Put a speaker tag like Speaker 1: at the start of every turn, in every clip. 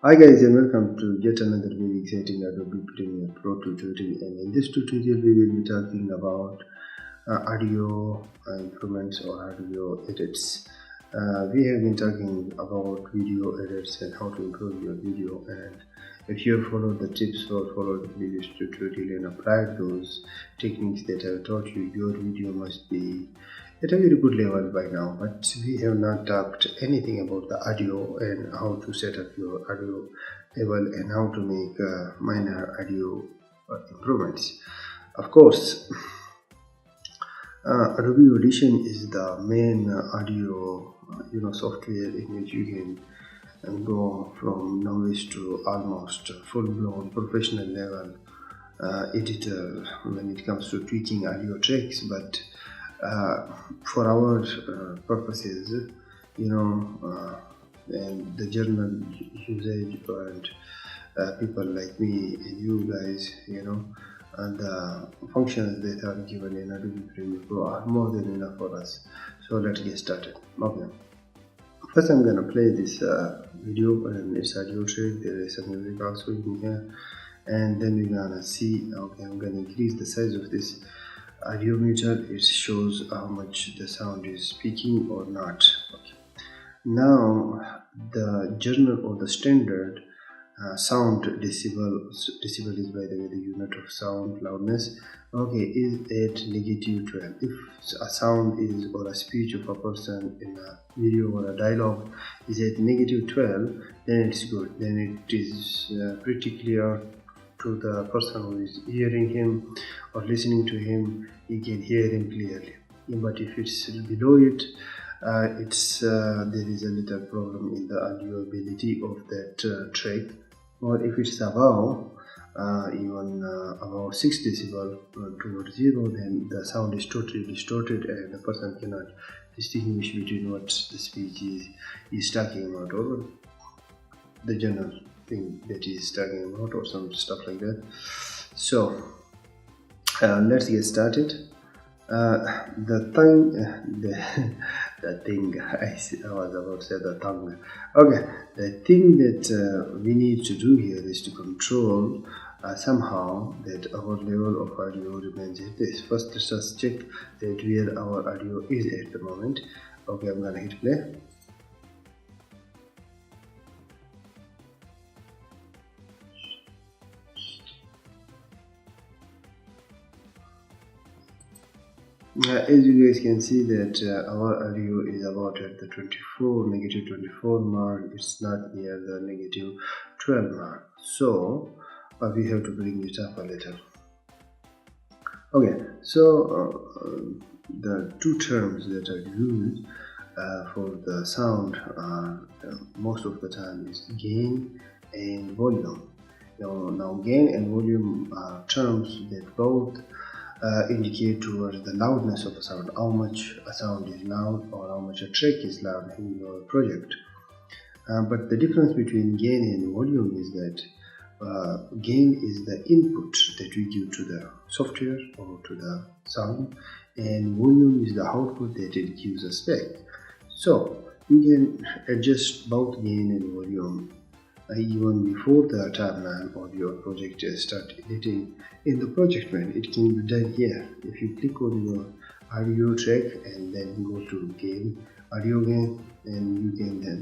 Speaker 1: Hi guys and welcome to yet another very exciting Adobe Premiere Pro tutorial, and in this tutorial we will be talking about audio improvements or audio edits. We have been talking about video edits and how to improve your video, and if you have followed the tips or followed the previous tutorial and applied those techniques that I have taught you, your video must be at a very good level by now. But we have not talked anything about the audio and how to set up your audio level and how to make minor audio improvements. Of course, Adobe Audition is the main audio software in which you can go from novice to almost full-blown professional level editor when it comes to tweaking audio tracks. But for our purposes, and the general usage and people like me and you guys, and the functions that are given in Adobe Premiere Pro are more than enough for us. So let's get started. Okay. First, I'm gonna play this video, and it's audio track. There is some music also in here, and then we're gonna see. Okay, I'm gonna increase the size of this audio meter. It shows how much the sound is speaking or not. Okay. Now, the general or the standard sound decibel is, by the way, the unit of sound loudness. Okay, is at -12. If a sound is or a speech of a person in a video or a dialogue is at -12, then it's good. Then it is pretty clear to the person who is hearing him or listening to him. He can hear him clearly. But if it's below it, there is a little problem in the audio ability of that track. Or if it's above even about 6 decibel towards 0, then the sound is totally distorted and the person cannot distinguish between what the speech is talking about or the general thing that he's talking about or some stuff like that. So let's get started. The thing I was about to say the tongue. Okay, the thing that we need to do here is to control somehow that our level of audio remains at this. First, let's just check that where our audio is at the moment. Okay, I'm gonna hit play. As you guys can see that our audio is about at the -24 mark. It's not near the -12 mark, so we have to bring it up a little. Okay, so the two terms that are used for the sound most of the time is gain and volume. Now gain and volume are terms that both indicate towards the loudness of a sound, how much a sound is loud or how much a track is loud in your project. But the difference between gain and volume is that gain is the input that we give to the software or to the sound, and volume is the output that it gives us back. So you can adjust both gain and volume even before the timeline of your project start editing in the project menu. It can be done here. If you click on your audio track and then go to gain, audio gain, and you can then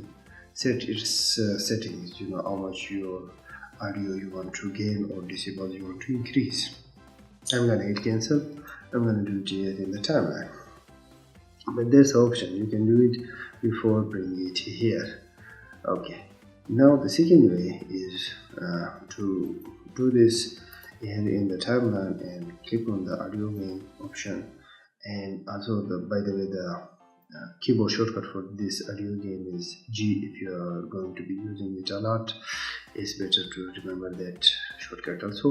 Speaker 1: set its settings, how much your audio you want to gain or decibels you want to increase. I'm gonna hit cancel. I'm gonna do it here in the timeline, but there's an option you can do it before bringing it here. Okay. Now the second way is to do this in the timeline and click on the audio gain option, and also by the way, the keyboard shortcut for this audio gain is G. If you are going to be using it a lot, it's better to remember that shortcut also.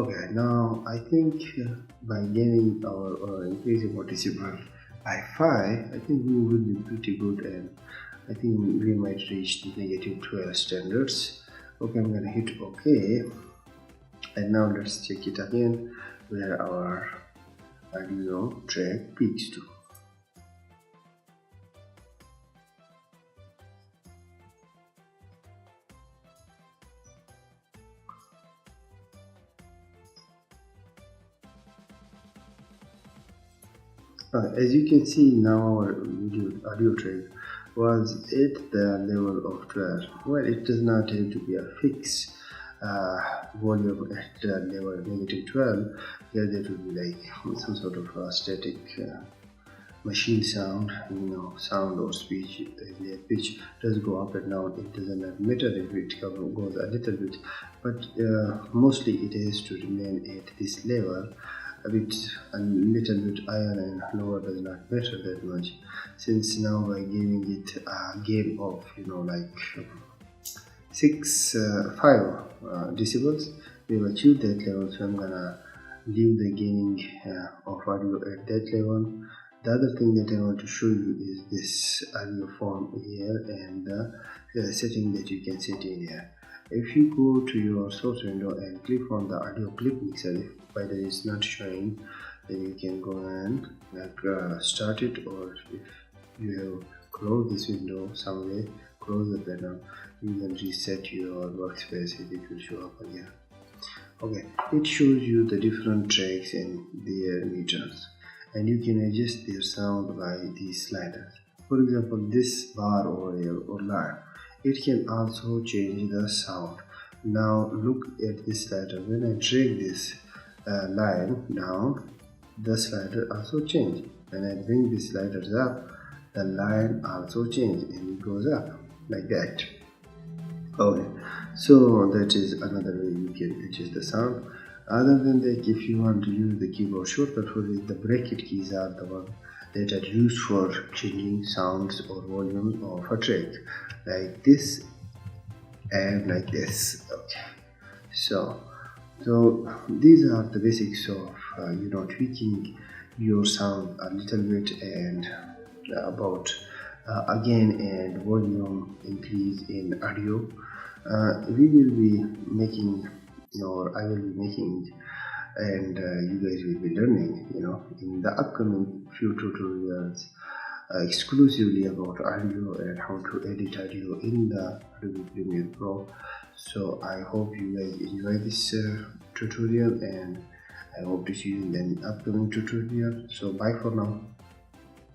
Speaker 1: Okay, now I think by gaining or increasing our decibel by 5, I think we will be pretty good, and I think we might reach the -12 standards. Okay, I'm gonna hit OK, and now let's check it again where our audio track peaks to. As you can see now, our video audio track was at the level of 12. Well, it does not have to be a fixed volume at the level negative 12. Here that would be like some sort of static machine sound, sound or speech. The pitch does go up and down. It doesn't matter if it goes a little bit, but mostly it has to remain at this level. A little bit higher and lower does not matter that much, since now by giving it a gain of like 5 decibels, we have achieved that level. So I'm gonna leave the gaining of audio at that level. The other thing that I want to show you is this audio form here and the setting that you can set in here. If you go to your source window and click on the audio clip mixer, if by the way it's not showing, then you can go and start it, or if you have closed this window somewhere, close the panel, you can reset your workspace and it will show up again. Okay, it shows you the different tracks and their meters, and you can adjust their sound by these sliders. For example, this bar over here or line, it can also change the sound. Now look at this slider. When I drag this line down, the slider also change. When I bring the sliders up, the line also change and it goes up like that. Okay, so that is another way you can adjust the sound. Other than that, if you want to use the keyboard shortcut for it, the bracket keys are the one that are used for changing sounds or volume of a track, like this and like this. Okay, so these are the basics of tweaking your sound a little bit, and about again and volume increase in audio. We will be making, or I will be making, and you guys will be learning in the upcoming few tutorials exclusively about audio and how to edit audio in the Adobe Premiere Pro. So I hope you guys enjoy this tutorial, and I hope to see you in the upcoming tutorial. So bye for now.